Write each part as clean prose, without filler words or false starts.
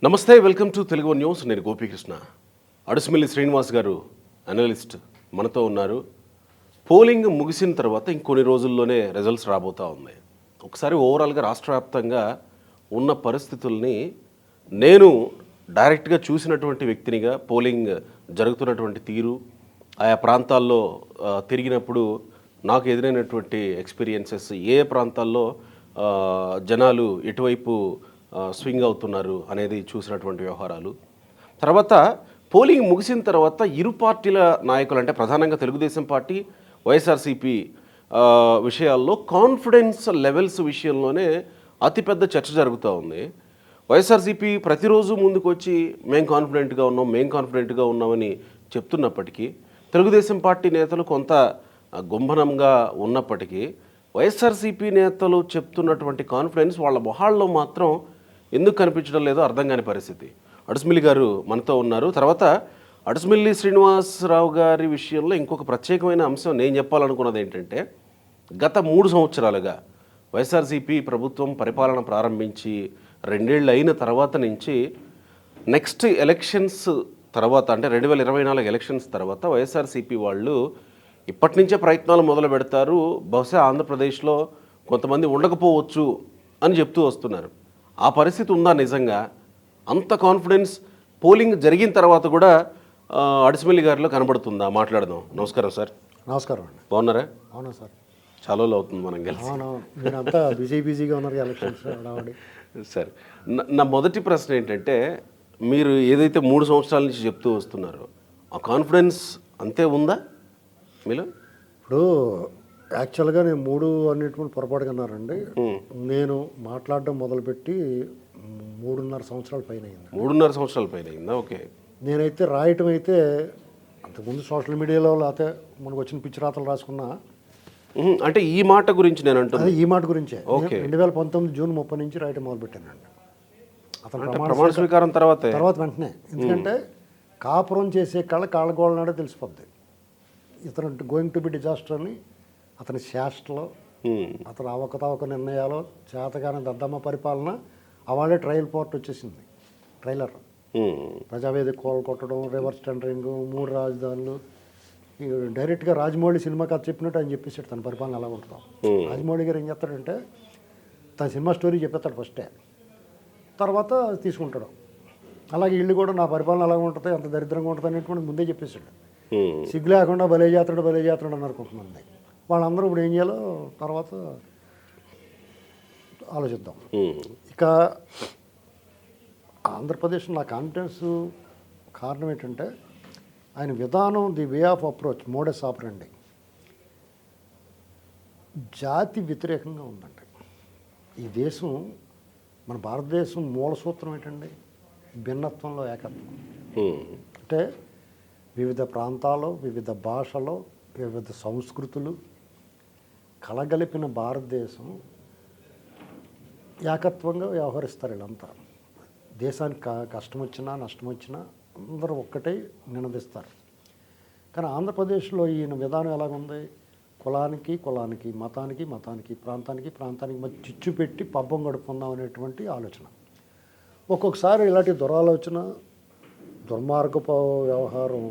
నమస్తే, welcome to Telugu news. నేను గోపీకృష్ణ. అడుసుమిల్లి శ్రీనివాస్ గారు అనలిస్ట్ మనతో ఉన్నారు. పోలింగ్ ముగిసిన తర్వాత ఇంకొన్ని రోజుల్లోనే రిజల్ట్స్ రాబోతూ ఉన్నాయి. ఒకసారి ఓవరాల్గా రాష్ట్ర వ్యాప్తంగా ఉన్న పరిస్థితుల్ని నేను డైరెక్ట్గా చూసినటువంటి వ్యక్తినిగా, పోలింగ్ జరుగుతున్నటువంటి తీరు, ఆయా ప్రాంతాల్లో తిరిగినప్పుడు నాకు ఎదురైనటువంటి ఎక్స్పీరియన్సెస్, ఏ ప్రాంతాల్లో జనాలు ఎటువైపు స్వింగ్ అవుతున్నారు అనేది చూసినటువంటి వ్యవహారాలు. తర్వాత పోలింగ్ ముగిసిన తర్వాత ఇరు పార్టీల నాయకులు, అంటే ప్రధానంగా తెలుగుదేశం పార్టీ, వైఎస్ఆర్సీపీ విషయాల్లో కాన్ఫిడెన్స్ లెవెల్స్ విషయంలోనే అతిపెద్ద చర్చ జరుగుతూ ఉంది. వైఎస్ఆర్సీపీ ప్రతిరోజు ముందుకు వచ్చి మేము కాన్ఫిడెంట్గా ఉన్నామని చెప్తున్నప్పటికీ, తెలుగుదేశం పార్టీ నేతలు కొంత గుంభనంగా ఉన్నప్పటికీ, వైఎస్ఆర్సీపీ నేతలు చెప్తున్నటువంటి కాన్ఫిడెన్స్ వాళ్ళ మొహాల్లో మాత్రం ఎందుకు కనిపించడం లేదో అర్థం కాని పరిస్థితి. అడుసుమిల్లి గారు మనతో ఉన్నారు. తర్వాత అడుసుమిల్లి శ్రీనివాసరావు గారి విషయంలో ఇంకొక ప్రత్యేకమైన అంశం నేను చెప్పాలనుకున్నది ఏంటంటే, గత 3 సంవత్సరాలుగా వైఎస్ఆర్సీపీ ప్రభుత్వం పరిపాలన ప్రారంభించి 2 ఏళ్ళు అయిన తర్వాత నుంచి నెక్స్ట్ ఎలక్షన్స్ తర్వాత, అంటే 2024 ఎలక్షన్స్ తర్వాత వైఎస్ఆర్సీపీ వాళ్ళు ఇప్పటి నుంచే ప్రయత్నాలు మొదలు పెడతారు, బహుశా ఆంధ్రప్రదేశ్లో కొంతమంది ఉండకపోవచ్చు అని చెప్తూ వస్తున్నారు. ఆ పరిస్థితి ఉందా నిజంగా? అంత కాన్ఫిడెన్స్ పోలింగ్ జరిగిన తర్వాత కూడా అడుసుమిల్లి గారిలో కనబడుతుందా? మాట్లాడదాం. నమస్కారం సార్. నమస్కారం అండి. బాగున్నారా? అవునా సార్, చాలా రోజులు అవుతుంది మనం కలిసి. మీరంతా బిజీగా ఉన్నారు ఎలక్షన్స్. సార్, నా మొదటి ప్రశ్న ఏంటంటే, మీరు ఏదైతే 3 సంవత్సరాల నుంచి చెప్తూ వస్తున్నారో ఆ కాన్ఫిడెన్స్ అంతే ఉందా మీలో? ఇప్పుడు యాక్చువల్గా నేను 3 అనేటువంటి పొరపాటుగా అన్నారండి. నేను మాట్లాడడం మొదలుపెట్టి 3.5 సంవత్సరాల పైన అయింది. 3.5 సంవత్సరాల పైన అయిందా? ఓకే. నేనైతే రాయటం అయితే అంతకుముందు సోషల్ మీడియాలో లేకపోతే మనకు వచ్చిన పిచ్చి రాతలు రాసుకున్నా. అంటే ఈ మాట గురించి నేను అంటున్నాను. ఈ మాట గురించే 2019 జూన్ 30 నుంచి రాయటం మొదలుపెట్టానండి. అతను ప్రమాణ స్వీకారం తర్వాత వెంటనే. ఎందుకంటే కాపురం చేసే కాళ్ళగోళ్ళ నాడే తెలిసిపోద్ది ఇతను గోయింగ్ టు బి డిజాస్టర్ అని. అతని శాస్త్రలో, అతను అవకతవక నిర్ణయాలు, చేతగానే దద్దమ్మ పరిపాలన, అవాడే ట్రయల్ పోర్ట్ వచ్చేసింది. ట్రైలర్ ప్రజావేదిక కోల్ కొట్టడం, రివర్స్ టెండరింగ్, 3 రాజధానులు. డైరెక్ట్గా రాజమౌళి సినిమా కథ చెప్పినట్టు ఆయన చెప్పేసాడు తన పరిపాలన ఎలా ఉంటుందో. రాజమౌళి గారు ఏం చేస్తాడంటే తన సినిమా స్టోరీ చెప్పేస్తాడు ఫస్టే, తర్వాత తీసుకుంటాడు. అలాగే ఇల్లు కూడా నా పరిపాలన ఎలా ఉంటుంది, అంత దరిద్రంగా ఉంటుంది అనేటువంటి ముందే చెప్పేసాడు. సిగ్గు లేకుండా భలే జాతరుడు అన్నారు కొంతమంది. వాళ్ళందరూ ఇప్పుడు ఏం చేయాలో తర్వాత ఆలోచిద్దాం. ఇక ఆంధ్రప్రదేశ్ నా కాన్ఫిడెన్స్ కారణం ఏంటంటే ఆయన విధానం, the way of approach, modus ఆపరండి జాతి వ్యతిరేకంగా ఉందండి. ఈ దేశం, మన భారతదేశం మూల సూత్రం ఏంటండి? భిన్నత్వంలో ఏకత్వం. అంటే వివిధ ప్రాంతాలు, వివిధ భాషలు, వివిధ సంస్కృతులు కలగలిపిన భారతదేశం. ఏకత్వంగా వ్యవహరిస్తారు వీళ్ళంతా. దేశానికి కష్టం వచ్చినా నష్టం వచ్చినా అందరూ ఒక్కటే నినదిస్తారు. కానీ ఆంధ్రప్రదేశ్లో ఈయన విధానం ఎలాగుంది? కులానికి, మతానికి, ప్రాంతానికి మధ్య చిచ్చు పెట్టి పబ్బం గడుపుకుందాం అనేటువంటి ఆలోచన. ఒక్కొక్కసారి ఇలాంటి దురాలోచన, దుర్మార్గపు వ్యవహారం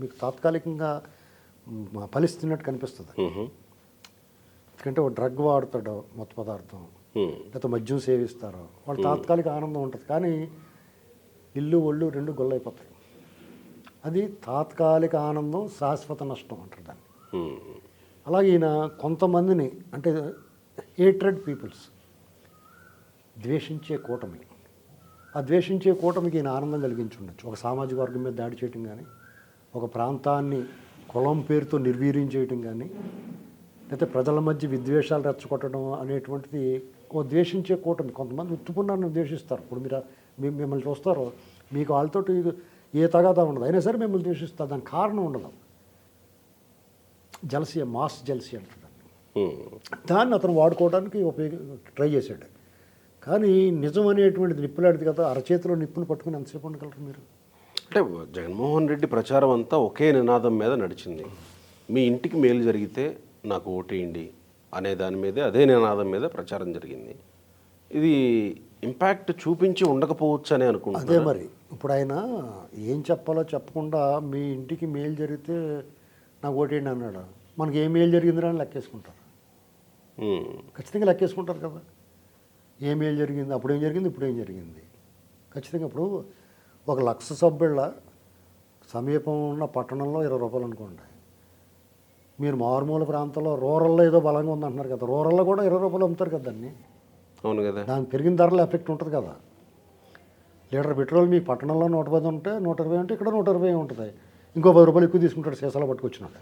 మీకు తాత్కాలికంగా ఫలిస్తున్నట్టు కనిపిస్తుంది. ఎందుకంటే ఒక డ్రగ్ వాడుతాడో, మత్తు పదార్థం, లేకపోతే మద్యం సేవిస్తారో, వాళ్ళు తాత్కాలిక ఆనందం ఉంటుంది. కానీ ఇల్లు ఒళ్ళు 2 గొల్లైపోతాయి. అది తాత్కాలిక ఆనందం, శాశ్వత నష్టం అంటారు దాన్ని. అలాగే ఈయన కొంతమందిని, అంటే హేట్రెడ్ పీపుల్స్, ద్వేషించే కూటమి, ఆ ద్వేషించే కూటమికి ఈయన ఆనందం కలిగించి ఉండొచ్చు. ఒక సామాజిక వర్గం మీద దాడి చేయటం కానీ, ఒక ప్రాంతాన్ని కులం పేరుతో నిర్వీర్యం చేయటం కానీ, లేకపోతే ప్రజల మధ్య విద్వేషాలు రెచ్చగొట్టడం అనేటువంటిది ఓ ద్వేషించే కూటమి. కొంతమంది ఉత్తుపున్నాన్ని ద్వేషిస్తారు. ఇప్పుడు మిమ్మల్ని చూస్తారో, మీకు వాళ్ళతో ఏ తగాదా ఉండదు, అయినా సరే మిమ్మల్ని ద్వేషిస్తారు. దానికి కారణం ఉండదు. జలసీ, మాస్ జలసీ అంటారు దాన్ని. అతను వాడుకోవడానికి ట్రై చేశాడు. కానీ నిజం అనేటువంటిది నిప్పులాంటిది కదా. అరచేతిలో నిప్పును పట్టుకుని ఎంతసేపు ఉండగలరు మీరు? అంటే జగన్మోహన్ రెడ్డి ప్రచారం అంతా ఒకే నినాదం మీద నడిచింది. మీ ఇంటికి మేలు జరిగితే నాకు ఓటేయండి అనే దాని మీదే, అదే నినాదం మీద ప్రచారం జరిగింది. ఇది ఇంపాక్ట్ చూపించి ఉండకపోవచ్చు అని అదే అనుకుంటున్నాను. మరి ఇప్పుడు ఆయన ఏం చెప్పాలో చెప్పకుండా మీ ఇంటికి మేలు జరిగితే నాకు ఓటేయండి అన్నాడు. మనకి ఏ మేలు జరిగిందిరా అని లెక్కేసుకుంటారు. ఖచ్చితంగా లెక్కేసుకుంటారు కదా, ఏ మేలు జరిగింది, అప్పుడు ఏం జరిగింది, ఇప్పుడు ఏం జరిగింది. ఖచ్చితంగా ఇప్పుడు 1,00,000 సభ్యుల సమీపం ఉన్న పట్టణంలో 20 రూపాయలు అనుకోండి, మీరు మారుమూల ప్రాంతంలో రూరల్లో ఏదో బలంగా ఉందంటున్నారు కదా, రూరల్లో కూడా 20 రూపాయలు అమ్ముతారు కదా దాన్ని. అవును కదా. దాని పెరిగిన ధరలో ఎఫెక్ట్ ఉంటుంది కదా. లీటర్ పెట్రోల్ మీ పట్టణంలో 110 ఉంటే 120 ఉంటే ఇక్కడ 120 ఉంటుంది. ఇంకో 10 రూపాయలు ఎక్కువ తీసుకుంటాడు సీసాలో పట్టుకొచ్చినాడు.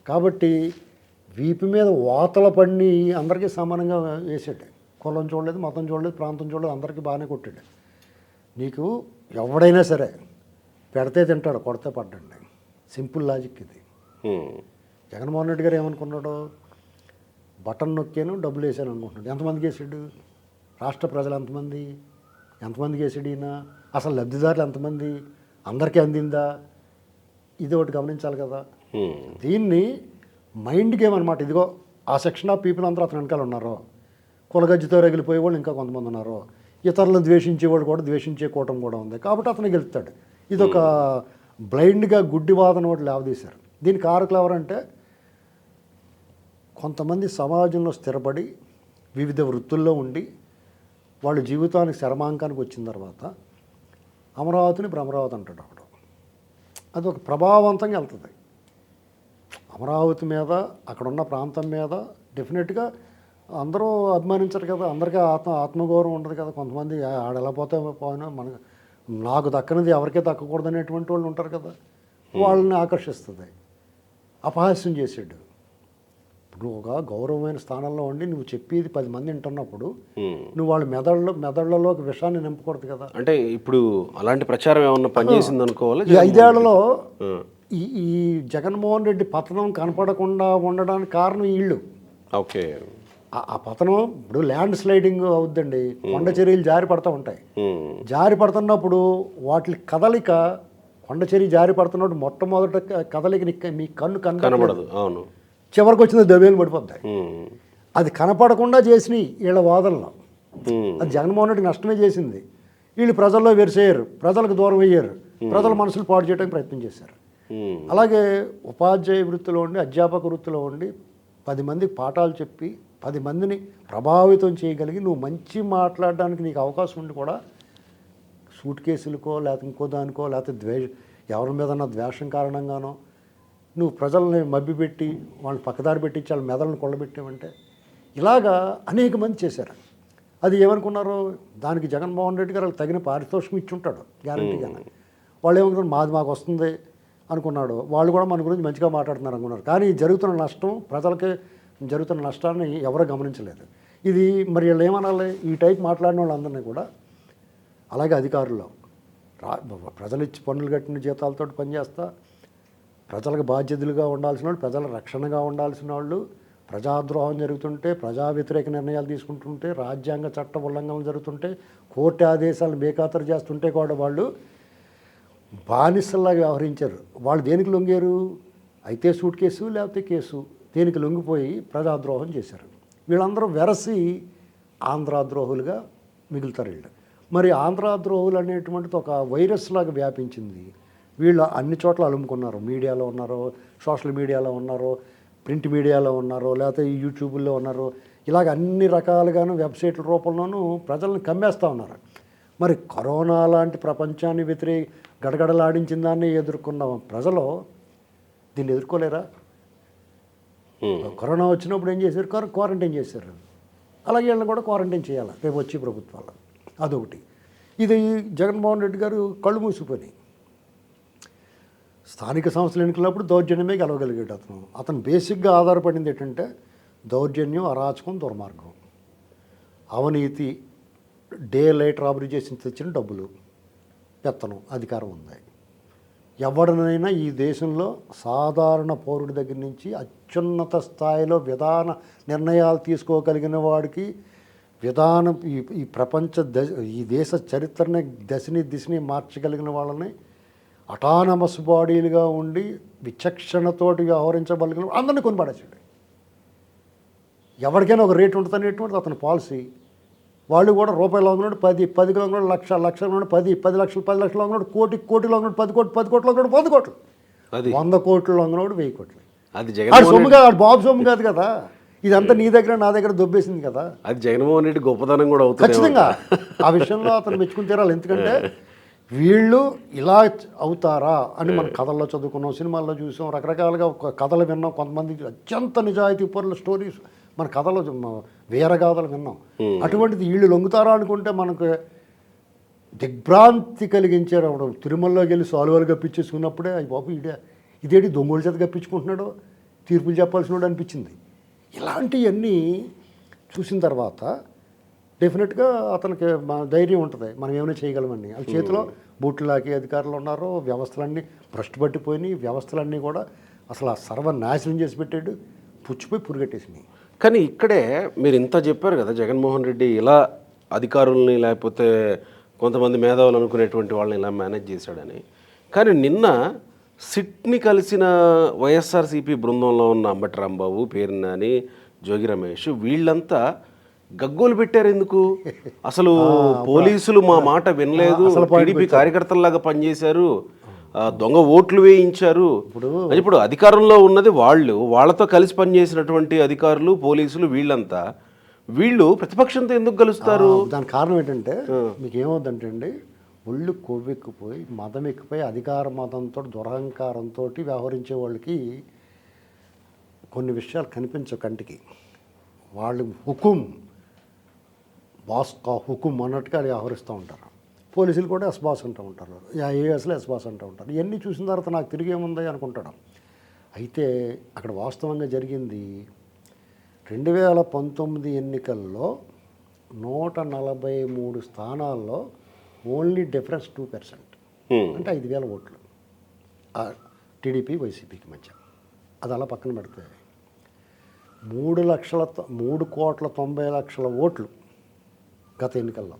కాబట్టి వీపు మీద వాతల పడిని అందరికీ సమానంగా వేసాడు. కులం చూడలేదు, మతం చూడలేదు, ప్రాంతం చూడలేదు, అందరికీ బాగానే కొట్టాడు. నీకు ఎవడైనా సరే పెడితే తింటాడు, కొడితే పడ్డండి. సింపుల్ లాజిక్ ఇది. జగన్మోహన్ రెడ్డి గారు ఏమనుకున్నాడు, బటన్ నొక్కాను డబ్బులు వేసాను అనుకుంటున్నాడు. ఎంతమందికి వేసాడు, రాష్ట్ర ప్రజలు ఎంతమందికి వేసాడు ఈయన, అసలు లబ్ధిదారులు ఎంతమంది, అందరికీ అందిందా, ఇది ఒకటి గమనించాలి కదా. దీన్ని మైండ్ గేమ్ అనమాట. ఇదిగో ఆ సెక్షన్ ఆఫ్ పీపుల్ అందరూ అతను వెనకాల ఉన్నారు, కులగజ్జితో రగిలిపోయే వాళ్ళు ఇంకా కొంతమంది ఉన్నారు, ఇతరులను ద్వేషించేవాడు కూడా, ద్వేషించే కూటమి కూడా ఉంది, కాబట్టి అతను గెలుస్తాడు. ఇది ఒక బ్లైండ్గా గుడ్డివాదన ఒకటి లేవదీశారు. దీనికి కారకులు ఎవరంటే కొంతమంది సమాజంలో స్థిరపడి వివిధ వృత్తుల్లో ఉండి వాళ్ళ జీవితానికి శరమాంకానికి వచ్చిన తర్వాత అమరావతిని భ్రమరావతి అంటాడు అప్పుడు. అది ఒక ప్రభావవంతంగా వెళ్తుంది అమరావతి మీద, అక్కడున్న ప్రాంతం మీద. డెఫినెట్గా అందరూ అభిమానించరు కదా, అందరికీ ఆత్మగౌరవం ఉండదు కదా. కొంతమంది ఆడెలా పోయినా నాకు దక్కనిది ఎవరికీ దక్కకూడదు అనేటువంటి వాళ్ళు ఉంటారు కదా, వాళ్ళని ఆకర్షిస్తుంది. అపహాస్యం చేసాడు. ఇప్పుడు ఒక గౌరవమైన స్థానంలో ఉండి నువ్వు చెప్పేది 10 మంది వింటున్నప్పుడు నువ్వు వాళ్ళ మెదళ్ళలో ఒక విషయాన్ని నింపకూడదు కదా. అంటే ఇప్పుడు అలాంటి ప్రచారం ఏమన్నా పనిచేసింది అనుకోవాలి. ఈ 5 ఏళ్లలో ఈ జగన్మోహన్ రెడ్డి పతనం కనపడకుండా ఉండడానికి కారణం వీళ్ళు. ఓకే. ఆ పతనం ఇప్పుడు ల్యాండ్ స్లైడింగ్ అవుద్దండి, కొండ చర్యలు జారి పడుతూ ఉంటాయి. జారి పడుతున్నప్పుడు వాటి కదలిక, కొండ చర్య జారి పడుతున్నప్పుడు మొట్టమొదట కదలిక మీ కన్ను కనబడదు. అవును. చివరికి వచ్చిన దెబ్బలు పడిపోతాయి. అది కనపడకుండా చేసినాయి వీళ్ళ వాదనలో. అది జగన్మోహన్ రెడ్డి నష్టమే చేసింది. వీళ్ళు ప్రజల్లో వెరిసేయరు, ప్రజలకు దూరం అయ్యారు, ప్రజల మనసులు పాడు చేయడానికి ప్రయత్నం చేశారు. అలాగే ఉపాధ్యాయ వృత్తిలో ఉండి, అధ్యాపక వృత్తిలో ఉండి 10 మందికి పాఠాలు చెప్పి 10 మందిని ప్రభావితం చేయగలిగి నువ్వు మంచి మాట్లాడడానికి నీకు అవకాశం ఉండి కూడా సూట్ కేసులకో లేకపోతే ఇంకో దానికో లేకపోతే ఎవరి మీద ద్వేషం కారణంగానో నువ్వు ప్రజల్ని మభ్యపెట్టి వాళ్ళని పక్కదారి పెట్టించి వాళ్ళ మెదళ్ళని కొల్లబెట్టామంటే ఇలాగా అనేక మంది చేశారు. అది ఏమనుకున్నారు, దానికి జగన్మోహన్ రెడ్డి గారు తగిన పారితోషికం ఇచ్చి ఉంటాడు గ్యారంటీగా. వాళ్ళు ఏమనుకున్నారు, మాది మాకు వస్తుంది అనుకున్నాడు. వాళ్ళు కూడా మన గురించి మంచిగా మాట్లాడుతున్నారు అనుకున్నారు. కానీ జరుగుతున్న నష్టం, ప్రజలకి జరుగుతున్న నష్టాన్ని ఎవరూ గమనించలేదు. ఇది మరి వీళ్ళు ఏమనాలి, ఈ టైప్ మాట్లాడిన వాళ్ళందరినీ కూడా. అలాగే అధికారులు ప్రజలు ఇచ్చి పన్నులు కట్టిన జీతాలతో పనిచేస్తా, ప్రజలకు బాధ్యతలుగా ఉండాల్సిన వాళ్ళు, ప్రజల రక్షణగా ఉండాల్సిన వాళ్ళు ప్రజాద్రోహం జరుగుతుంటే, ప్రజా వ్యతిరేక నిర్ణయాలు తీసుకుంటుంటే, రాజ్యాంగ చట్ట ఉల్లంఘనలు జరుగుతుంటే, కోర్టు ఆదేశాలను బేఖాతరు చేస్తుంటే కూడా వాళ్ళు బానిసల్లాగా వ్యవహరించారు. వాళ్ళు దేనికి లొంగారు, అయితే సూట్ కేసు లేకపోతే కేసు, దేనికి లొంగిపోయి ప్రజాద్రోహం చేశారు. వీళ్ళందరూ వెరసి ఆంధ్రాద్రోహులుగా మిగులుతారు వీళ్ళు. మరి ఆంధ్రాద్రోహులు అనేటువంటిది ఒక వైరస్ లాగా వ్యాపించింది. వీళ్ళు అన్ని చోట్ల అలుముకున్నారు. మీడియాలో ఉన్నారు, సోషల్ మీడియాలో ఉన్నారు, ప్రింట్ మీడియాలో ఉన్నారు, లేకపోతే యూట్యూబ్లో ఉన్నారు. ఇలాగ అన్ని రకాలుగాను వెబ్సైట్ల రూపంలోనూ ప్రజలను కమ్మేస్తూ ఉన్నారు. మరి కరోనా లాంటి ప్రపంచాన్ని గడగడలాడించిన దాన్ని ఎదుర్కొన్న ప్రజలు దీన్ని ఎదుర్కోలేరా? కరోనా వచ్చినప్పుడు ఏం చేశారు, క్వారంటైన్ చేశారు. అలాగే వీళ్ళని కూడా క్వారంటైన్ చేయాలి రేపు వచ్చి ప్రభుత్వాలు. అదొకటి. ఇది జగన్మోహన్ రెడ్డి గారు కళ్ళు మూసిపోయి స్థానిక సంస్థలు ఎన్నికలప్పుడు దౌర్జన్యమే గెలవగలిగాడు అతను బేసిక్గా ఆధారపడింది ఏంటంటే దౌర్జన్యం, అరాచకం, దుర్మార్గం, అవినీతి, డే లైట్ రాబరీ చేసి తెచ్చిన డబ్బులు, పెత్తనం, అధికారం ఉంది. ఎవరినైనా ఈ దేశంలో సాధారణ పౌరుడి దగ్గర నుంచి అత్యున్నత స్థాయిలో విధాన నిర్ణయాలు తీసుకోగలిగిన వాడికి విధానం ఈ ప్రపంచ ఈ దేశ చరిత్రని దిశని మార్చగలిగిన వాళ్ళని అటానమస్ బాడీలుగా ఉండి విచక్షణతోటి వ్యవహరించగలిగిన అందరినీ కొనిపడేసాడు. ఎవరికైనా ఒక రేటు ఉంటుంది అనేటువంటిది అతని పాలసీ. వాళ్ళు కూడా రూపాయలు ఉన్నాడు 10 ఉన్నాడు లక్ష ఉన్నాడు 10 లక్షలు 10 లక్షలు ఉన్నాడు కోటిలో ఉన్నాడు 10 కోట్లు ఉన్నాడు 100 కోట్లు అది 100 కోట్లు ఉన్నాడు 1000 కోట్లు అది ఆడు జగన్మోహన్ సొమ్ము కాదు, ఆడు బాబు సొమ్ము కాదు కదా, ఇదంతా నీ దగ్గర నా దగ్గర దొబ్బేసింది కదా. అది జగన్మోహన్ రెడ్డి గొప్పతనం కూడా అవుతుంది. ఖచ్చితంగా ఆ విషయంలో అతను మెచ్చుకుని తీరాలి. ఎందుకంటే వీళ్ళు ఇలా అవుతారా అని మన కథల్లో చదువుకున్నాం, సినిమాల్లో చూసాం, రకరకాలుగా కథలు విన్నాం. కొంతమంది అత్యంత నిజాయితీ పరుల స్టోరీస్ మన కథలో వీరగాథలు విన్నాం. అటువంటిది వీళ్ళు లొంగుతారా అనుకుంటే మనకు దిగ్భ్రాంతి కలిగించారు. అప్పుడు తిరుమలలోకి వెళ్ళి సాల్వాలు గప్పించేసుకున్నప్పుడే అయ్యి బాబు ఇదేంటి దొంగల చేత గప్పించుకుంటున్నాడో, తీర్పులు చెప్పాల్సినాడు అనిపించింది. ఇలాంటివన్నీ చూసిన తర్వాత డెఫినెట్గా అతనికి ధైర్యం ఉంటుంది, మనం ఏమైనా చేయగలమని. వాళ్ళ చేతిలో బూట్లు లాగే అధికారులు ఉన్నారు, వ్యవస్థలన్నీ భ్రష్టు పట్టిపోయినాయి, వ్యవస్థలన్నీ కూడా అసలు ఆ సర్వనాశనం చేసి పెట్టాడు, పుచ్చిపోయి పురుగట్టేసినాయి. కానీ ఇక్కడే మీరు ఇంత చెప్పారు కదా, జగన్మోహన్ రెడ్డి ఇలా అధికారుల్ని లేకపోతే కొంతమంది మేధావులు అనుకునేటువంటి వాళ్ళని ఇలా మేనేజ్ చేశాడని. కానీ నిన్న సిట్ని కలిసిన వైఎస్ఆర్సీపీ బృందంలో ఉన్న అంబటి రాంబాబు, పేరు నాని, జోగి రమేష్ వీళ్ళంతా గగ్గోలు పెట్టారు. ఎందుకు? అసలు పోలీసులు మా మాట వినలేదు, టీడీపీ కార్యకర్తల్లాగా పనిచేశారు, దొంగ ఓట్లు వేయించారు. ఇప్పుడు అధికారంలో ఉన్నది వాళ్ళతో కలిసి పనిచేసినటువంటి అధికారులు, పోలీసులు వీళ్ళు ప్రతిపక్షంతో ఎందుకు కలుస్తారు? దానికి కారణం ఏంటంటే మీకు ఏమవుతుందంటే అండి, ఒళ్ళు కొవ్వెక్కిపోయి మదం ఎక్కిపోయి అధికార మతంతో దురహంకారంతో వ్యవహరించే వాళ్ళకి కొన్ని విషయాలు కనిపించవు కంటికి. వాళ్ళు హుకుం బాస్ కా హుకుం అన్నట్టుగా వ్యవహరిస్తూ ఉంటారు. పోలీసులు కూడా ఎస్బాస్ అంటూ ఉంటారు, ఏఎస్లో ఎస్బాస్ అంటూ ఉంటారు. ఇవన్నీ చూసిన తర్వాత నాకు తిరిగి ఏముంది అనుకుంటాడు. అయితే అక్కడ వాస్తవంగా జరిగింది 2019 ఎన్నికల్లో 143 స్థానాల్లో ఓన్లీ డిఫరెన్స్ 2%, అంటే 5,000 ఓట్లు టీడీపీ వైసీపీకి మధ్య. అది అలా పక్కన పెడితే 3,90,00,000 ఓట్లు గత ఎన్నికల్లో,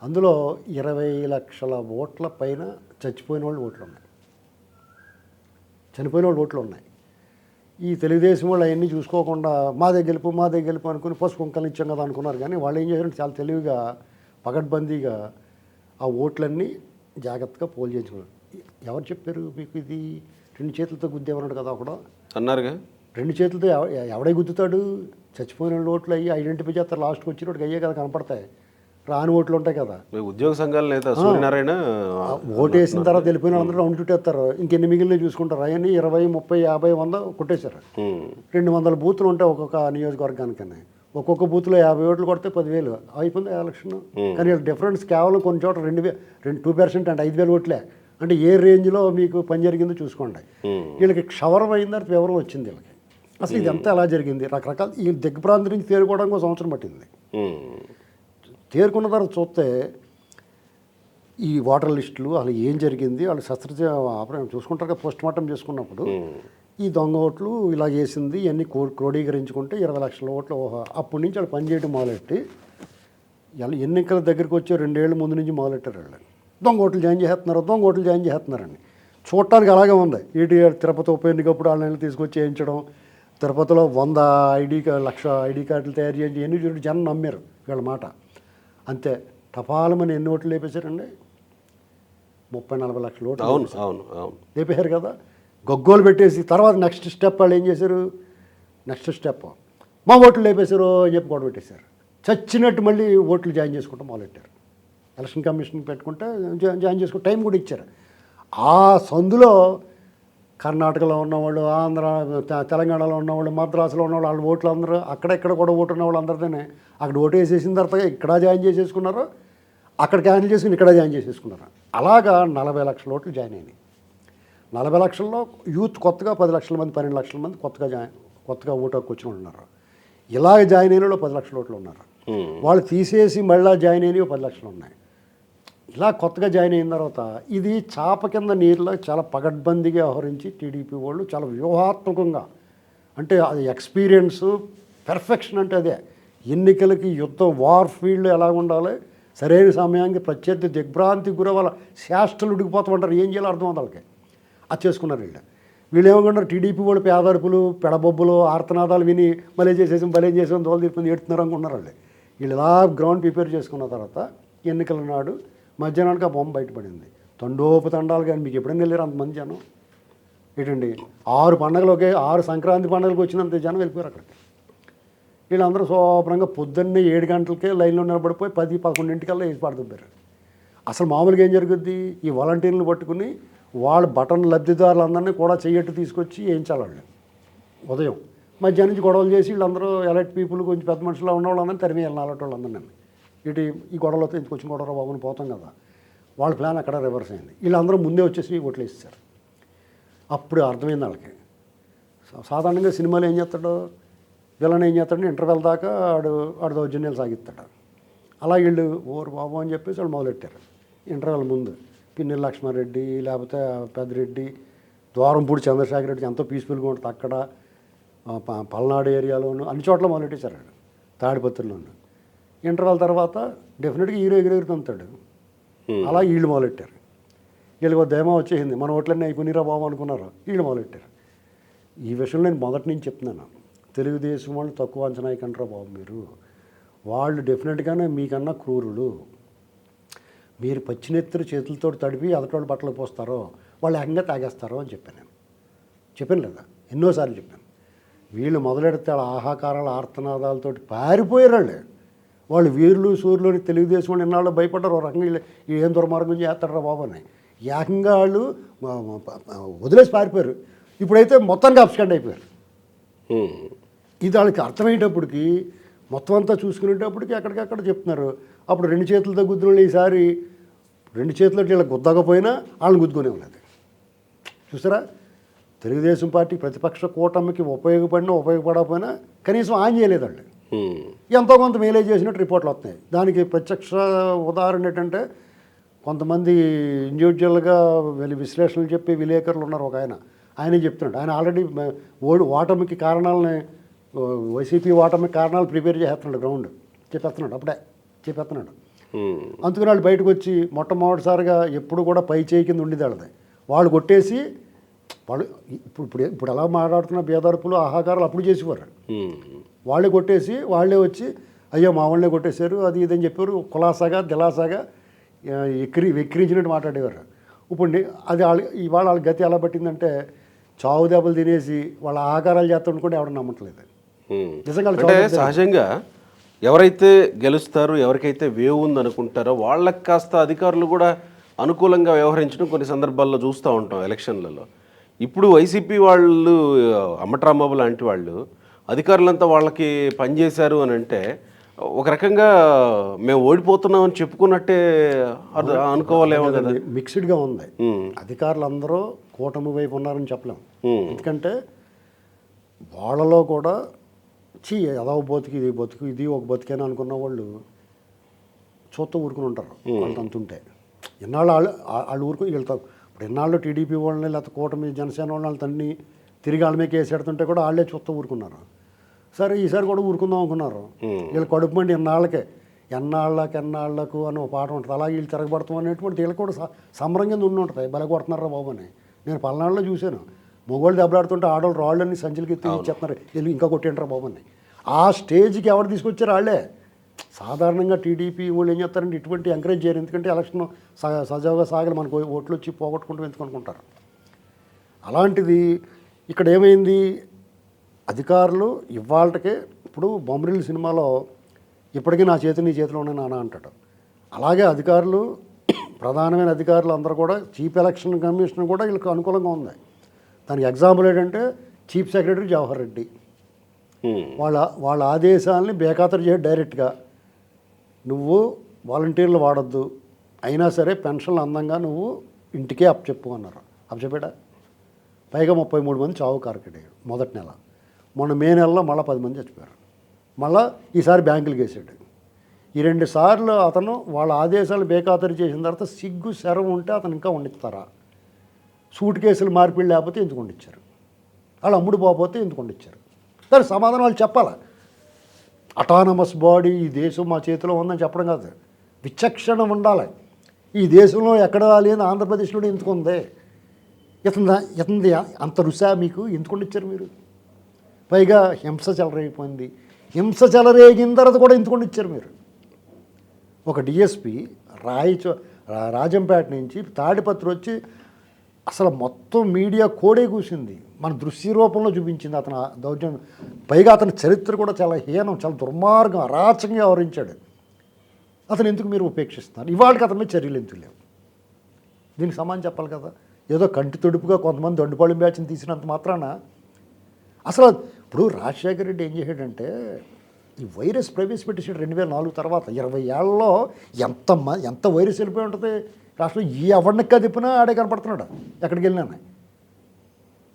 అందులో 20 లక్షల ఓట్ల పైన చచ్చిపోయిన వాళ్ళు ఓట్లు ఉన్నాయి, చనిపోయిన వాళ్ళు ఓట్లు ఉన్నాయి. ఈ తెలుగుదేశం వాళ్ళు అవన్నీ చూసుకోకుండా మాదే గెలుపు అనుకుని పసుపు కుంకలు ఇచ్చాం కదా అనుకున్నారు. కానీ వాళ్ళు ఏం చేశారంటే చాలా తెలివిగా పగడ్బందీగా ఆ ఓట్లన్నీ జాగ్రత్తగా పోల్ చేయించుకున్నారు. ఎవరు చెప్పారు మీకు ఇది? 2 చేతులతో గుద్దేమన్నాడు కదా ఒకడు అన్నారుగా. 2 చేతులతో ఎవడే గుద్దుతాడు? చచ్చిపోయిన ఓట్లు అయ్యి ఐడెంటిఫై చేస్తారు, లాస్ట్కి వచ్చినోటికి అయ్యే కదా కనపడతాయి, రాని ఓట్లు ఉంటాయి కదా. ఉద్యోగ సంఘాల నేత సూర్యనారాయణ ఓటు వేసిన తర్వాత వెళ్ళిపోయిన అందరూ రౌండ్ చుట్టేస్తారు, ఇంకెన్ని మిగిలిన చూసుకుంటారు. అవన్నీ 20, 30, 50, 100 కొట్టేశారు. 200 బూతులు ఉంటాయి ఒక్కొక్క నియోజకవర్గానికన్నా. ఒక్కొక్క బూత్లో 50 ఓట్లు కొడితే 10,000 అయిపోయింది ఎలక్షన్. కానీ డిఫరెన్స్ కేవలం కొన్ని చోట 2% అంటే 5,000 ఓట్లే. అంటే ఏ రేంజ్లో మీకు పని జరిగిందో చూసుకోండి. వీళ్ళకి క్షవరం అయిన తర్వాత వివరం వచ్చింది వీళ్ళకి, అసలు ఇదంతా ఎలా జరిగింది. రకరకాల ఈ దిగ్భ్రాంతి నుంచి తేరుకోవడానికి ఒక సంవత్సరం పట్టింది. తేరుకున్న తర్వాత చూస్తే ఈ ఓటర్ లిస్టులు అసలు ఏం జరిగింది, వాళ్ళు ఆపరేషన్ చూసుకుంటారు కదా, పోస్ట్ మార్టం చేసుకున్నప్పుడు ఈ దొంగ ఓట్లు ఇలా చేసింది ఇవన్నీ క్రోడీకరించుకుంటే 20 లక్షల ఓట్లు. అప్పటి నుంచి వాళ్ళు పనిచేయడం మొదలెట్టి వాళ్ళు ఎన్నికల దగ్గరికి వచ్చే 2 ఏళ్ళ ముందు నుంచి మొదలెట్టారు. వాళ్ళు దొంగ ఓట్లు జాయిన్ చేస్తున్నారని చూడటానికి అలాగే ఉంది. తిరుపతి ఉప ఎన్నికప్పుడు వాళ్ళని తీసుకొచ్చి వేయించడం, తిరుపతిలో 100 లక్ష ఐడి కార్డులు తయారు చేయించి ఎన్ని చూడండి, జనం నమ్మారు వీళ్ళ మాట. అంతే టపాలమని ఎన్ని ఓట్లు లేపేశారండి? 30-40 లక్షల ఓట్లు లేపేశారు కదా. గొగ్గోలు పెట్టేసి తర్వాత నెక్స్ట్ స్టెప్ వాళ్ళు ఏం చేశారు? మా ఓట్లు లేపేశారు అని చెప్పి గొడవ పెట్టేశారు. చచ్చినట్టు మళ్ళీ ఓట్లు జాయిన్ చేసుకుంటూ మొదలెట్టారు. ఎలక్షన్ కమిషన్ పెట్టుకుంటే జాయిన్ చేసుకుంటే టైం కూడా ఇచ్చారు. ఆ సందులో కర్ణాటకలో ఉన్నవాళ్ళు, ఆంధ్ర తెలంగాణలో ఉన్నవాళ్ళు, మద్రాసులో ఉన్నవాళ్ళు, వాళ్ళ ఓట్లు అందరూ అక్కడెక్కడ కూడా ఓటు ఉన్న వాళ్ళు అందరితోనే అక్కడ ఓటు వేసేసిన తర్వాత ఇక్కడ జాయిన్ చేసేసుకున్నారు, అక్కడ క్యాన్సిల్ చేసుకుని ఇక్కడ జాయిన్ చేసేసుకున్నారు. అలాగా 40 లక్షల ఓట్లు జాయిన్ అయినాయి. 40 లక్షల్లో యూత్ కొత్తగా 10 లక్షల మంది 12 లక్షల మంది కొత్తగా ఓటు హక్కు వచ్చిన వాళ్ళు ఉన్నారు. ఇలాగ జాయిన్ అయిన వాళ్ళు 10 లక్షల ఓట్లు ఉన్నారు. వాళ్ళు తీసేసి మళ్ళీ జాయిన్ అయినవి 10 లక్షలు ఉన్నాయి. ఇలా కొత్తగా జాయిన్ అయిన తర్వాత ఇది చాప కింద నీరులో చాలా పగడ్బందీగా వ్యవహరించి టీడీపీ వాళ్ళు చాలా వ్యూహాత్మకంగా, అంటే అది ఎక్స్పీరియన్సు పెర్ఫెక్షన్ అంటే అదే. ఎన్నికలకి యుద్ధం వార్ ఫీల్డ్ ఎలా ఉండాలి, సరైన సమయానికి ప్రత్యర్థి దిగ్భ్రాంతి గురవాళ్ళ శాస్త్రాలు ఉడికిపోతామంటారు, ఏం చేయాలో అర్థం అవుతుంది వాళ్ళకి. అది చేసుకున్నారు వీళ్ళు ఏమనుకుంటారు, టీడీపీ వాళ్ళు పేదడుపులు పెడబొబ్బులు ఆర్తనాదాలు విని భలే చేసేసాం దోలు తీర్పుని ఏడుతున్నారు అనుకుంటున్నారు వాళ్ళు. వీళ్ళు ఇలా గ్రౌండ్ ప్రిపేర్ చేసుకున్న తర్వాత ఎన్నికల నాడు మధ్యాహ్నానికి ఆ బొమ్మ బయటపడింది. తండోపతండాలు కానీ మీకు ఎప్పుడైనా వెళ్ళారు అంతమంది జనం ఏంటండి? 6 పండుగలు 6 సంక్రాంతి పండుగలకు వచ్చినంత జనం వెళ్ళిపోయారు అక్కడికి. వీళ్ళందరూ శుభ్రంగా పొద్దున్నే 7 గంటలకే లైన్లో నిలబడిపోయి 10-11 వేసి పడుతుంటారు. అసలు మామూలుగా ఏం జరుగుద్ది? ఈ వాలంటీర్లు పట్టుకుని వాళ్ళ బటన్ లబ్ధిదారులందరినీ కూడా చెయ్యట్టు తీసుకొచ్చి వేయించాలి వాళ్ళు. ఉదయం మధ్యాహ్నం నుంచి గొడవలు చేసి వీళ్ళందరూ ఎలక్ట్ పీపుల్ కొంచెం పెద్ద మనుషులు ఉన్న వాళ్ళందరినీ తరిమి వెళ్ళాలి అలాంటి వాళ్ళందరినీ. ఇటు ఈ గొడవలతో ఇంకొంచెం గొడవ బాబుని పోతాం కదా, వాళ్ళ ప్లాన్ అక్కడ రివర్స్ అయింది. వీళ్ళందరూ ముందే వచ్చేసి ఓట్లు వేసేసారు. అప్పుడు అర్థమైంది వాళ్ళకి. సాధారణంగా సినిమాలో ఏం చేస్తాడు, విలన్ ఏం చేస్తాడు, ఇంటర్వెల్ దాకా ఆడు దౌర్జన్యాలు సాగిస్తాడు. అలా వీళ్ళు ఓరు బాబు అని చెప్పేసి వాళ్ళు మొదలెట్టారు. ఇంటర్వెల్ ముందు పిన్నెల లక్ష్మారెడ్డి లేకపోతే పెద్దిరెడ్డి, ద్వారంపూడి చంద్రశేఖర్ రెడ్డి ఎంతో పీస్ఫుల్గా ఉంటుంది అక్కడ, పల్నాడు ఏరియాలోను అన్ని చోట్ల మొదలెట్టేశారు. తాడిపత్రిలోను ఇంటర్వెల్ తర్వాత డెఫినెట్గా హీరో ఎగురెగురుతుంటాడు. అలా వీళ్ళు మొదలెట్టారు. వీళ్ళకి ఒక ధైర్యం వచ్చేసింది, మన ఓట్లన్నీ అయిపోయినరా బాబు అనుకున్నారు, వీళ్ళు మొదలెట్టారు. ఈ విషయంలో నేను మొదటి నుంచి చెప్తున్నాను, తెలుగుదేశం వాళ్ళు తక్కువ అంచనా కంటారా బాబు మీరు, వాళ్ళు డెఫినెట్గానే మీకన్నా క్రూరులు. మీరు పచ్చినెత్తురు చేతులతో తడిపి అదటోళ్ళు బట్టలు పోస్తారో వాళ్ళు ఏకంగా తాగేస్తారో అని చెప్పాను లేదా, ఎన్నోసార్లు చెప్పాను. వీళ్ళు మొదలెడితే వాళ్ళ ఆహాకారాల ఆర్తనాదాలతో పారిపోయారు వాళ్ళు వీరులు సూర్యులు. తెలుగుదేశం వాళ్ళు ఎన్నాళ్ళు భయపడ్డారు, ఒక రకంగా వీళ్ళు ఏం దుర్మార్గం చేస్తారా బాబు అని. ఏకంగా వాళ్ళు వదిలేసి పారిపోయారు. ఇప్పుడైతే మొత్తానికి అప్స్కాండ్ అయిపోయారు. ఇది వాళ్ళకి అర్థమయ్యేటప్పటికి మొత్తం అంతా చూసుకునేటప్పటికి ఎక్కడికక్కడ చెప్తున్నారు. అప్పుడు 2 చేతులతో గుద్దులు ఈసారి 2 చేతులతో వీళ్ళకి గుద్దకపోయినా వాళ్ళని గుద్దుకునే ఉన్నది. చూసారా, తెలుగుదేశం పార్టీ ప్రతిపక్ష కూటమికి ఉపయోగపడకపోయినా కనీసం ఆన్ చేయలేదు వాళ్ళు. ఎంతో కొంత మేలే చేసినట్టు రిపోర్ట్లు వస్తున్నాయి. దానికి ప్రత్యక్ష ఉదాహరణ ఏంటంటే కొంతమంది ఇండివిజువల్గా విశ్లేషణలు చెప్పి విలేకరులు ఉన్నారు. ఒక ఆయనే చెప్తున్నాడు, ఆయన ఆల్రెడీ ఓటమికి కారణాలని, వైసీపీ ఓటమికి కారణాలు ప్రిపేర్ చేస్తున్నాడు, గ్రౌండ్ చెప్పేస్తున్నాడు. అందుకని వాళ్ళు బయటకు వచ్చి మొట్టమొదటిసారిగా ఎప్పుడు కూడా పై చేయి కింద ఉండేది వాళ్ళది. వాళ్ళు కొట్టేసి వాళ్ళు ఇప్పుడు ఎలా మాట్లాడుతున్న బేదర్పులు ఆహాకారాలు అప్పుడు చేసేవారు. వాళ్ళే కొట్టేసి వాళ్ళే వచ్చి అయ్యో మా వాళ్ళే కొట్టేశారు అది ఇదని చెప్పారు. కులాసాగా దిలాసాగా వెక్కిరించినట్టు మాట్లాడేవారు. ఇప్పుడు అది ఇవాళ వాళ్ళ గతి ఎలా పట్టిందంటే చావు దెబ్బలు తినేసి వాళ్ళ ఆహాకారాలు చేస్తుంటే ఎవరు నమ్మట్లేదు. నిజంగా సహజంగా ఎవరైతే గెలుస్తారో, ఎవరికైతే వేవ్ ఉందనుకుంటారో వాళ్ళకి కాస్త అధికారులు కూడా అనుకూలంగా వ్యవహరించడం కొన్ని సందర్భాల్లో చూస్తూ ఉంటాం ఎలక్షన్లలో. ఇప్పుడు వైసీపీ వాళ్ళు, అమ్మట్రాంబాబు లాంటి వాళ్ళు అధికారులంతా వాళ్ళకి పనిచేశారు అని అంటే ఒక రకంగా మేము ఓడిపోతున్నామని చెప్పుకున్నట్టే అనుకోవాలేమో కదా. మిక్స్డ్గా ఉంది. అధికారులందరూ కూటమి వైపు ఉన్నారని చెప్పలేం. ఎందుకంటే వాళ్ళలో కూడా ఏదో బతుకు ఇది ఒక బతికేనా అనుకున్న వాళ్ళు చూస్తూ ఊరుకుని ఉంటారు. వాళ్ళు అంతుంటే ఎన్నాళ్ళు వాళ్ళు ఊరుకుని వెళ్తారు. ఇప్పుడు ఎన్నాళ్ళు టీడీపీ వాళ్ళని లేకపోతే కూటమి జనసేన వాళ్ళని తన్ని తిరిగి వాళ్ళ మీద కేసు పెడుతుంటే కూడా వాళ్ళే చూస్తూ ఊరుకున్నారు. సరే ఈసారి కూడా ఊరుకుందాం అనుకున్నారు. వీళ్ళు కడుపు మండి ఎన్నాళ్ళకు అని ఒక పాట ఉంటుంది. అలాగే వీళ్ళు తిరగబడతాం అనేటువంటి వీళ్ళు కూడా సంబరం కింద ఉండి ఉంటుంది. బల కొడుతున్నారా బాబు అని. నేను పల్నాడులో చూశాను, మొగోళ్ళు దెబ్బలాడుతుంటే ఆడవాళ్ళు రాళ్ళని సంచులకి ఎత్తిచ్చేస్తున్నారు, వీళ్ళు ఇంకా కొట్టేంటారా బాబు అని. ఆ స్టేజ్కి ఎవరు తీసుకొచ్చారు వాళ్ళే. సాధారణంగా టీడీపీ వాళ్ళు ఏం చేస్తారంటే ఇటువంటి ఎంకరేజ్ చేయరు. ఎందుకంటే ఎలక్షన్ సజావుగా సాగలి మనకు ఓట్లు వచ్చి పోగొట్టుకుంటూ ఎందుకనుకుంటారు. అలాంటిది ఇక్కడ ఏమైంది, అధికారులు ఇవాళకే ఇప్పుడు బొమ్మరిల్లు సినిమాలో ఇప్పటికీ నా చేతి నీ చేతిలో ఉన్నాయి నాన్న అంటాడు. అలాగే అధికారులు, ప్రధానమైన అధికారులు అందరూ కూడా చీఫ్ ఎలక్షన్ కమిషన్ కూడా వీళ్ళకి అనుకూలంగా ఉంది. దానికి ఎగ్జాంపుల్ ఏంటంటే చీఫ్ సెక్రటరీ జవహర్ రెడ్డి వాళ్ళ ఆదేశాలని బేఖాతరు చేయ డైరెక్ట్గా నువ్వు వాలంటీర్లు వాడద్దు, అయినా సరే పెన్షన్లు అందంగా నువ్వు ఇంటికే అప్పచెప్పు అన్నారు. అప్పచెప్పాడా? పైగా 33 మంది చావు కారకడేరు మొదటి నెల. మొన్న మే నెలలో మళ్ళీ 10 మంది చచ్చిపోయారు. మళ్ళీ ఈసారి బ్యాంకులకు వేసాడు. ఈ 2 సార్లు అతను వాళ్ళ ఆదేశాలు బేఖాతరు చేసిన తర్వాత సిగ్గు శరం ఉంటే అతను ఇంకా ఉండిస్తారా? సూట్ కేసులు మార్పిడి లేకపోతే ఎందుకు ఉండిచ్చారు? వాళ్ళు అమ్ముడు పోకపోతే ఎందుకు ఉండిచ్చారు? దానికి సమాధానం వాళ్ళు చెప్పాలి. అటానమస్ బాడీ, ఈ దేశం మా చేతిలో ఉందని చెప్పడం కాదు, విచక్షణ ఉండాలి. ఈ దేశంలో ఎక్కడ లేని ఆంధ్రప్రదేశ్లో ఎందుకు ఉంది? ఇతంది అంత రుసా మీకు ఎందుకు ఇచ్చారు మీరు? పైగా హింస చెలరైపోయింది. హింస చెలరేగిన తర్వాత కూడా ఎందుకు ఇచ్చారు మీరు? ఒక డిఎస్పి రాజంపేట నుంచి తాడిపత్రి వచ్చి అసలు మొత్తం మీడియా కోడే కూసింది, మన దృశ్య రూపంలో చూపించింది అతను దౌర్జన్యం. పైగా అతని చరిత్ర కూడా చాలా హీనం, చాలా దుర్మార్గం, అరాచకంగా వ్యవహరించాడు. అతను ఎందుకు మీరు ఉపేక్షిస్తున్నారు? ఇవాళకి అతని మీద చర్యలు ఎందుకు లేవు? దీనికి సమాధానం చెప్పాలి కదా. ఏదో కంటి తొడుపుగా కొంతమంది దొండపాళెం బ్యాచ్ని తీసినంత మాత్రాన అసలు ఇప్పుడు రాజశేఖర రెడ్డి ఏం చేశాడంటే ఈ వైరస్ ప్రవేశపెట్టేసాడు 2004 తర్వాత. 20 ఏళ్ళలో ఎంత వైరస్ వెళ్ళిపోయి ఉంటుంది రాష్ట్రం. ఈ ఎవరినక్క తిప్పినా ఆడే కనపడుతున్నాడు ఎక్కడికి వెళ్ళినా.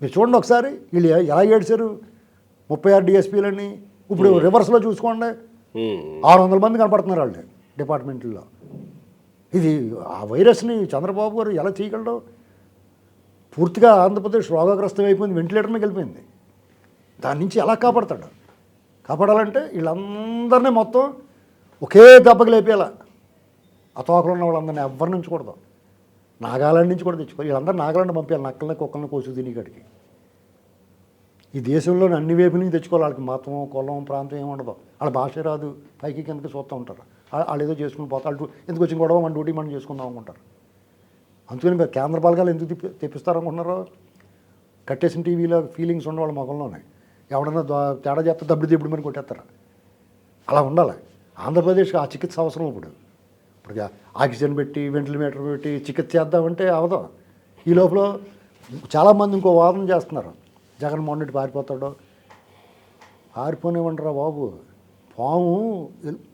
మీరు చూడండి ఒకసారి వీళ్ళు ఎలా ఏడ్చారు 36 డిఎస్పీలని. ఇప్పుడు రివర్స్లో చూసుకోండి 600 మంది కనపడుతున్నారు వాళ్ళు డిపార్ట్మెంట్లో. ఇది ఆ వైరస్ని చంద్రబాబు గారు ఎలా చేయగలడు? పూర్తిగా ఆంధ్రప్రదేశ్ రోగగ్రస్తం అయిపోయింది, వెంటిలేటర్ మీద వెళ్ళిపోయింది. దాని నుంచి ఎలా కాపాడతాడు? కాపాడాలంటే వీళ్ళందరినీ మొత్తం ఒకే దెబ్బకి లేపేయాల. ఆ తోకలు ఉన్న వాళ్ళందరినీ ఎవరి నుంచి కూడదు, నాగాలాండ్ నుంచి కూడా తెచ్చుకోవాలి. వీళ్ళందరూ నాగాలాండ్ పంపించాలి, నక్కల్ని కుక్కల్ని కోసు తినిగడికి. ఈ దేశంలోని అన్ని వైపుల నుంచి తెచ్చుకోవాలి. వాళ్ళకి మతం కులం ప్రాంతం ఏమి ఉండదు, వాళ్ళ భాష రాదు, పైకి కిందకి చూస్తూ ఉంటారు. వాళ్ళు ఏదో చేసుకుని పోతారు. వాళ్ళు ఎందుకు వచ్చిన గొడవ మన డ్యూటీ మనం చేసుకుందాం అనుకుంటారు. అందుకని మీరు కేంద్ర బలగాలు ఎందుకు తెప్పిస్తారనుకుంటున్నారో? కట్టేసిన టీవీలో ఫీలింగ్స్ ఉండే వాళ్ళ మొగంలోనే ఎవడన్నా తేడా చేస్తే దప్పుడు మరి కొట్టేస్తారు. అలా ఉండాలి. ఆంధ్రప్రదేశ్కి ఆ చికిత్స అవసరం. ఇప్పుడు ఆక్సిజన్ పెట్టి వెంటిలేటర్ పెట్టి చికిత్స చేద్దామంటే అవదు. ఈ లోపల చాలామంది ఇంకో వాదన చేస్తున్నారు, జగన్మోహన్ రెడ్డి పారిపోతాడు. పారిపోనివ్వండిరా బాబు, పాము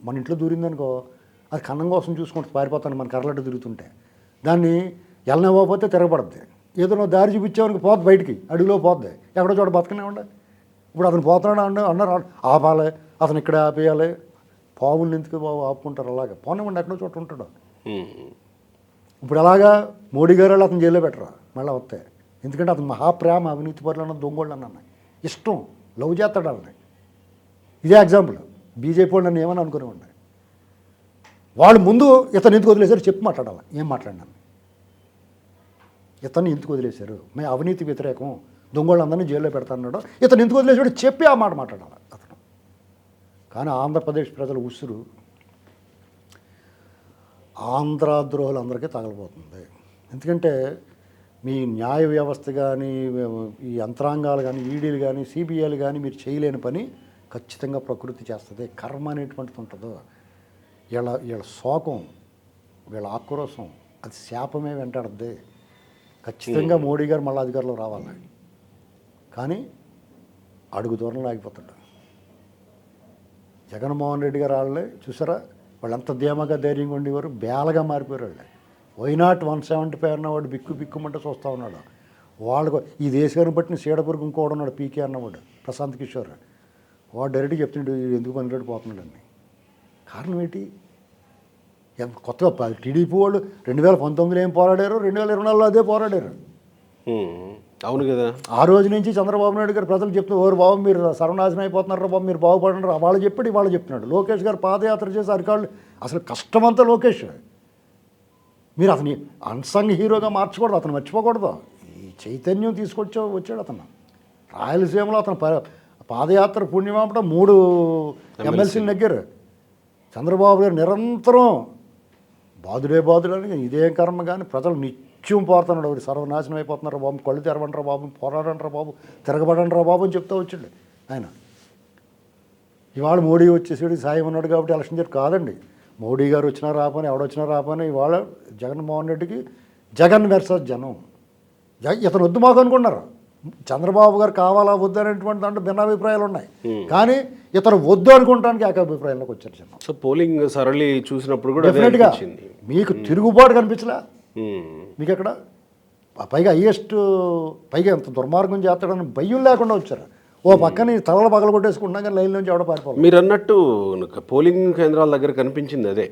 మన ఇంట్లో దూరిందనుకో అది కన్నం కోసం చూసుకుంటూ పారిపోతాను. మన కర్రలట్టు తిరుగుతుంటే దాన్ని వెళ్ళనివ్వకపోతే తిరగబడుద్ది. ఏదో దారి చూపించామనికి పోద్ది, బయటికి అడుగులో పోద్ది, ఎక్కడో చోట బతకనే ఉండే. ఇప్పుడు అతను పోతున్నాడు అన్నారు, ఆపాలి, అతను ఇక్కడ ఆపేయాలి. పావులు ఎందుకు బాబు ఆపుకుంటారు? అలాగే పోనివ్వండి, ఎక్కడో చోట ఉంటాడు. ఇప్పుడు అలాగా మోడీ గారు వాళ్ళు అతను జైల్లో పెట్టరు మళ్ళీ వస్తాయి. ఎందుకంటే అతను మహాప్రేమ, అవినీతి పరులు దొంగోళ్ళు అన్న ఇష్టం, లవ్ చేస్తాడు వాళ్ళని. ఇదే ఎగ్జాంపుల్. బీజేపీ వాళ్ళు నన్ను ఏమని అనుకునేవాడిని. వాళ్ళు ముందు ఇతను ఎందుకు వదిలేశారు చెప్పి మాట్లాడాలి. ఏం మాట్లాడినాను? ఇతన్ని ఎందుకు వదిలేశారు? మేము అవినీతి వ్యతిరేకం, దొంగోళ్ళందరినీ జైల్లో పెడతాన్నాడు, ఇతను ఎందుకు వదిలేశాడు చెప్పి ఆ మాట మాట్లాడాలి అతను. కానీ ఆంధ్రప్రదేశ్ ప్రజల ఉసురు ఆంధ్ర ద్రోహులందరికీ తగలబోతుంది. ఎందుకంటే మీ న్యాయ వ్యవస్థ కానీ, ఈ యంత్రాంగాలు కానీ, ఈడీలు కానీ, సిబిఐలు కానీ మీరు చేయలేని పని ఖచ్చితంగా ప్రకృతి చేస్తుంది. కర్మ అనేటువంటిది ఉంటుందో, వీళ్ళ శోకం, వీళ్ళ ఆక్రోశం, అది శాపమే వెంటాడుద్ది. ఖచ్చితంగా మోడీ గారు మళ్ళీ అధికారంలో రావాలి. కానీ అడుగు దూరంలో ఆగిపోతాడు. జగన్మోహన్ రెడ్డి గారు వాళ్ళే చూసారా, వాళ్ళంత ధీమాగా ధైర్యంగా ఉండేవారు, బేలగా మారిపోయారు వాళ్ళు. వైనాట్ 175 అన్నవాడు బిక్కుమంటే చూస్తూ ఉన్నాడు. వాళ్ళకు ఈ దేశాన్ని బట్టిన సీడపురుగు ఇంకోడు ఉన్నాడు, పీకే అన్నవాడు, ప్రశాంత్ కిషోర్. వాడు డైరెక్ట్గా చెప్తున్నాడు ఎందుకు పనిరెడ్డి పోతున్నాడని. కారణం ఏంటి? కొత్తగా టీడీపీ వాళ్ళు 2019లో ఏం పోరాడారు, 2024లో అదే పోరాడారు. అవును కదా. ఆ రోజు నుంచి చంద్రబాబు నాయుడు గారు ప్రజలు చెప్తున్నారు, ఓరు బాబు మీరు సర్వనాశనం అయిపోతున్నారు బాబు, మీరు బాగుపడండి. వాళ్ళు చెప్పాడు, వాళ్ళు చెప్తున్నాడు. లోకేష్ గారు పాదయాత్ర చేసి అరికాళ్ళు, అసలు కష్టమంతా లోకేష్. మీరు అతని అన్సంగ్ హీరోగా మార్చకూడదు, అతను మర్చిపోకూడదు. ఈ చైతన్యం వచ్చాడు అతను. రాయలసీమలో అతను పాదయాత్ర పుణ్యమాపట 3 ఎమ్మెల్సీలు నెగ్గారు. చంద్రబాబు గారు నిరంతరం బాధుడే అని ఇదేం కర్మ కానీ ప్రజలు నిత్యం పోతున్నాడు. ఒకటి సర్వనాశనం అయిపోతున్నారు బాబు, కళ్ళు తెరవంటారా బాబు, పోరాడంటారా బాబు, తిరగబడంటారా బాబు అని చెప్తూ వచ్చాడు ఆయన. ఇవాళ మోడీ వచ్చేసాడు, సాయం ఉన్నాడు కాబట్టి ఎలక్షన్ జరిగి కాదండి. మోడీ గారు వచ్చినా రాపని, ఎవడొచ్చినా రాపని, ఇవాళ జగన్మోహన్ రెడ్డికి జగన్ వెర్సస్ జనం. ఇతను వద్దు మాకు అనుకున్నారు. చంద్రబాబు గారు కావాలా వద్దు అనేటువంటి దాంట్లో భిన్నాభిప్రాయాలు ఉన్నాయి. కానీ ఇతను వద్దు అనుకోవడానికి ఏకాభిప్రాయంలోకి వచ్చారు జనం. సో పోలింగ్ సరళి చూసినప్పుడు కూడా డెఫినెట్గా మీకు తిరుగుబాటు కనిపించలే మీకు ఎక్కడ. పైగా పైగా ఎంత దుర్మార్గం చేస్తాడని భయం లేకుండా వచ్చారు. ఓ పక్కన తలలు పగల కొట్టేసుకుంటున్నా కానీ లైన్ నుంచి ఎవడ పారిపోవాలి. మీరు అన్నట్టు పోలింగ్ కేంద్రాల దగ్గర కనిపించింది అదే.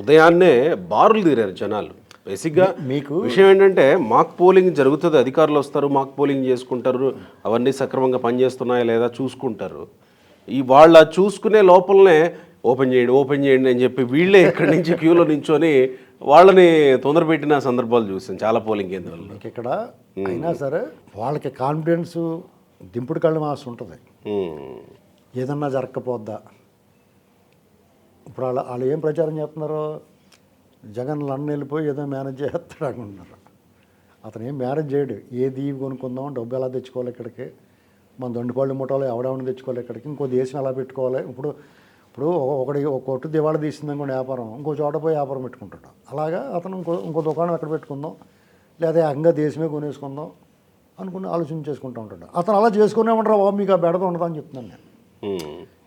ఉదయాన్నే బారులు తీరారు జనాలు. బేసిక్గా మీకు విషయం ఏంటంటే మాక్ పోలింగ్ జరుగుతుంది, అధికారులు వస్తారు, మాక్ పోలింగ్ చేసుకుంటారు, అవన్నీ సక్రమంగా పనిచేస్తున్నాయా లేదా చూసుకుంటారు. వాళ్ళ చూసుకునే లోపలనే ఓపెన్ చేయండి అని చెప్పి వీళ్ళే ఇక్కడి నుంచి క్యూలో నించొని వాళ్ళని తొందరపెట్టిన సందర్భాలు చూసాను చాలా పోలింగ్ కేంద్రాల్లో. మీకు ఇక్కడ అయినా సరే వాళ్ళకి కాన్ఫిడెన్స్ దింపుడు కళ్ళు మాస్ ఉంటుంది. ఏదన్నా జరగకపోద్దా? ఇప్పుడు వాళ్ళు ఏం ప్రచారం చేస్తున్నారో, జగన్ లండన్ వెళ్ళిపోయి ఏదో మేనేజ్ చేస్తాడు అనుకుంటున్నారు. అతను ఏం మేనేజ్ చేయడు. ఏది కొనుక్కుందాం, డబ్బు ఎలా తెచ్చుకోవాలి ఇక్కడికి, మన దొండిపళ్ళు ముఠాలు ఎవడెవడిని తెచ్చుకోవాలి ఇక్కడికి, ఇంకో దేశం ఎలా పెట్టుకోవాలి. ఇప్పుడు ఒక కొట్టు దివాళా తీసిందనుకోండి వ్యాపారం, ఇంకో చోట పోయి వ్యాపారం పెట్టుకుంటాడు. అలాగా అతను ఇంకో దుకాణం ఎక్కడ పెట్టుకుందాం, లేదా ఏకంగా దేశమే కొనేసుకుందాం అనుకుని ఆలోచన చేసుకుంటూ ఉంటాడు. అతను అలా చేసుకునే ఉంటారు. బాబు మీకు ఆ బెడద ఉండదు అని చెప్తున్నాను నేను.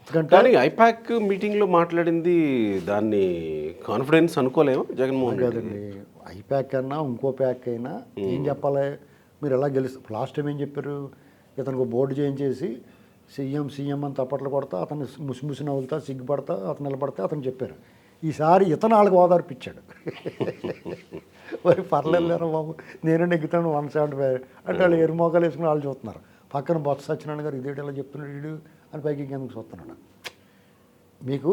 ఎందుకంటే కానీ ఐపాక్ మీటింగ్లో మాట్లాడింది దాన్ని కాన్ఫిడెన్స్ అనుకోలేము జగన్మోహన్ రెడ్డి. కదండి, ఐప్యాక్ అయినా ఇంకో ప్యాక్ అయినా ఏం చెప్పాలి, మీరు ఎలా గెలుస్తారు? లాస్ట్ టైం ఏం చెప్పారు, ఇతనికి బోర్డు చేయించేసి సీఎం అని తప్పట్లు కొడతా, అతను ముసి నవ్వులుతా, సిగ్గుపడతా, అతను నిలబడతా అతను చెప్పారు. ఈసారి ఇతను వాళ్ళకి ఓదార్పిచ్చాడు. మరి పర్లేదులేరా బాబు, నేనే నెగ్గుతాను 175 అంటే వాళ్ళు ఎరుమోకాలు వేసుకుని వాళ్ళు చూస్తున్నారు. పక్కన బొత్స సత్యనారాయణ గారు ఇదేంటి ఇలా చెప్తున్నాడు వీడు అని పైకి ఎందుకు చూస్తున్నాడు. మీకు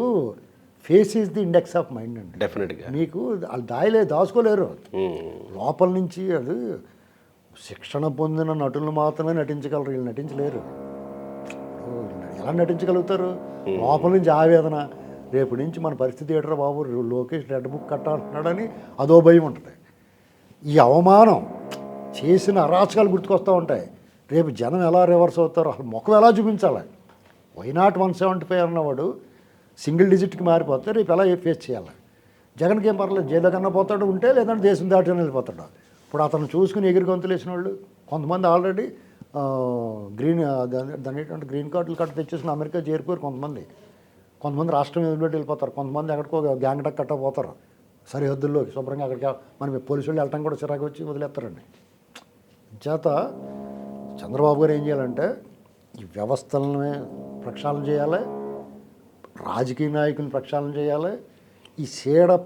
face is the index of mind అండి. డెఫినెట్గా మీకు వాళ్ళు దాచుకోలేరు. లోపల నుంచి అది శిక్షణ పొందిన నటులు మాత్రమే నటించగలరు, వీళ్ళు నటించలేరు. ఎలా నటించగలుగుతారు? లోపల నుంచి ఆవేదన, రేపు నుంచి మన పరిస్థితి ఏంటరా బాబు, లోకేష్ రెడ్ బుక్ కట్టాలంటున్నాడని అదో భయం ఉంటుంది. ఈ అవమానం చేసిన అరాచకాలు గుర్తుకొస్తూ ఉంటాయి. రేపు జనం ఎలా రివర్స్ అవుతారో, అసలు ముఖం ఎలా చూపించాలి. వైనాట్ 175 అన్నవాడు సింగిల్ డిజిట్కి మారిపోతే రేపు ఎలా ఫేస్ చేయాలి? జగన్కి ఏం పర్లేదు, జైలు కన్నా పోతాడు ఉంటే, లేదంటే దేశం దాటి వెళ్ళిపోతాడు. ఇప్పుడు అతను చూసుకుని ఎగిరి గొంతులు వేసిన వాళ్ళు కొంతమంది ఆల్రెడీ దాని ఏంటంటే గ్రీన్ కార్డులు కట్ట తెచ్చేసుకుని అమెరికా చేరిపోయారు. కొంతమంది రాష్ట్రం వదిలిపెట్టి వెళ్ళిపోతారు. కొంతమంది ఎక్కడికో గ్యాంగ్ టక్ కట్ట పోతారు సరిహద్దుల్లోకి శుభ్రంగా. అక్కడికి మన పోలీసు వాళ్ళు వెళ్ళటం కూడా చిరాకు వచ్చి వదిలేస్తారండి. చేత చంద్రబాబు గారు ఏం చేయాలంటే ఈ వ్యవస్థలనే ప్రక్షాళన చేయాలి, రాజకీయ నాయకుని ప్రక్షాళన చేయాలి. ఈ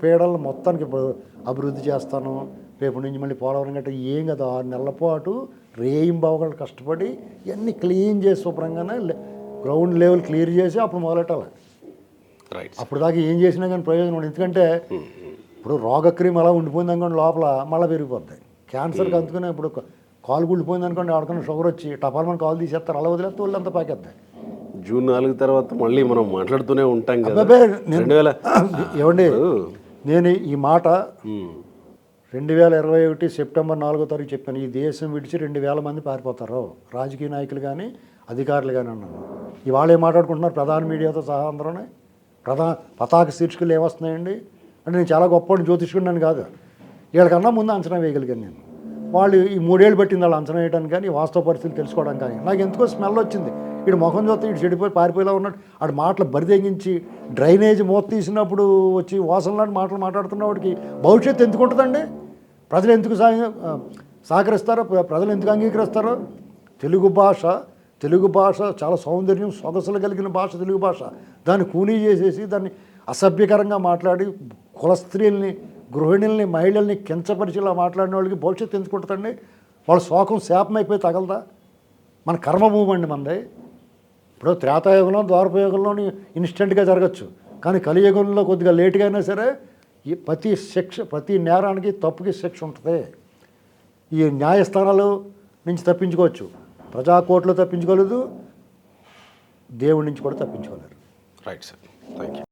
పీడలను మొత్తానికి ఇప్పుడు అభివృద్ధి చేస్తాను, రేపు నుంచి మళ్ళీ పోలవరం గట్ట ఏం కదా 6 నెలల పాటు రేయింబావుగా కష్టపడి ఇవన్నీ క్లీన్ చేసి శుభ్రంగానే గ్రౌండ్ లెవెల్ క్లియర్ చేసి అప్పుడు మొదలెట్టాలి. అప్పుడు దాకా ఏం చేసినా కానీ ప్రయోజనం ఉండదు. ఎందుకంటే ఇప్పుడు రోగక్రియం అలా ఉండిపోయింది అనుకోండి, లోపల మళ్ళీ పెరిగిపోద్ది. క్యాన్సర్కి అందుకునే ఇప్పుడు కాలు గుళ్ళిపోయింది అనుకోండి, ఆడుకున్న షుగర్ వచ్చి టపాల్మని కాలు తీసేస్తారు, అలా వదిలేస్తే వాళ్ళు అంతా పాకేస్తాయి. జూన్ 4 తర్వాత మళ్ళీ మనం మాట్లాడుతూనే ఉంటాం కదా. ఏమండి, నేను ఈ మాట 2021 సెప్టెంబర్ 4వ తారీఖు చెప్పాను. ఈ దేశం విడిచి 2000 మంది పారిపోతారు, రాజకీయ నాయకులు కానీ అధికారులు కానీ అన్నాను. ఇవాళ ఏం మాట్లాడుకుంటున్నారు ప్రధాన మీడియాతో సహా అందరూనే, పతాక శీర్షికలు ఏమొస్తున్నాయండి అంటే నేను చాలా గొప్ప జ్యోతిష్కున్నాను కాదు, వీళ్ళకన్నా ముందు అంచనా వేయగలిగాను నేను. వాళ్ళు ఈ 3 ఏళ్ళు పట్టింది వాళ్ళు అంచనా వేయడానికి కానీ వాస్తవ పరిస్థితులు తెలుసుకోవడం కానీ. నాకు ఎందుకో స్మెల్ వచ్చింది, వీడు ముఖం చూస్తే వీడు చెడిపోయి పారిపోయేలా ఉన్నాడు. ఆడు మాటలు బరితెగించి డ్రైనేజ్ మూత తీసినప్పుడు వచ్చి వాసన లాంటి మాటలు మాట్లాడుతున్న వాడికి భవిష్యత్తు ఎందుకు ఉంటుందండి? ప్రజలు ఎందుకు సహకరిస్తారో, ప్రజలు ఎందుకు అంగీకరిస్తారో? తెలుగు భాష చాలా సౌందర్యం సొగసులు కలిగిన భాష తెలుగు భాష. దాన్ని కూనీ చేసేసి దాన్ని అసభ్యకరంగా మాట్లాడి కుల స్త్రీల్ని, గృహిణుల్ని, మహిళల్ని కించపరిచేలా మాట్లాడిన వాళ్ళకి భవిష్యత్తు ఎందుకు ఉంటుందండి? వాళ్ళ శోకం శాపమైపోయి తగలదా? మన కర్మభూమి అండి మనది. ఇప్పుడు త్రేతాయుగంలో ద్వారపయుగంలోని ఇన్స్టెంట్గా జరగచ్చు, కానీ కలియుగంలో కొద్దిగా లేటుగా అయినా సరే ఈ ప్రతి నేరానికి తప్పుకి శిక్ష ఉంటుంది. ఈ న్యాయస్థానాలు నుంచి తప్పించుకోవచ్చు, ప్రజాకోర్టులో తప్పించుకోలేదు, దేవుడి నుంచి కూడా తప్పించుకోలేరు. Right sir, thank you.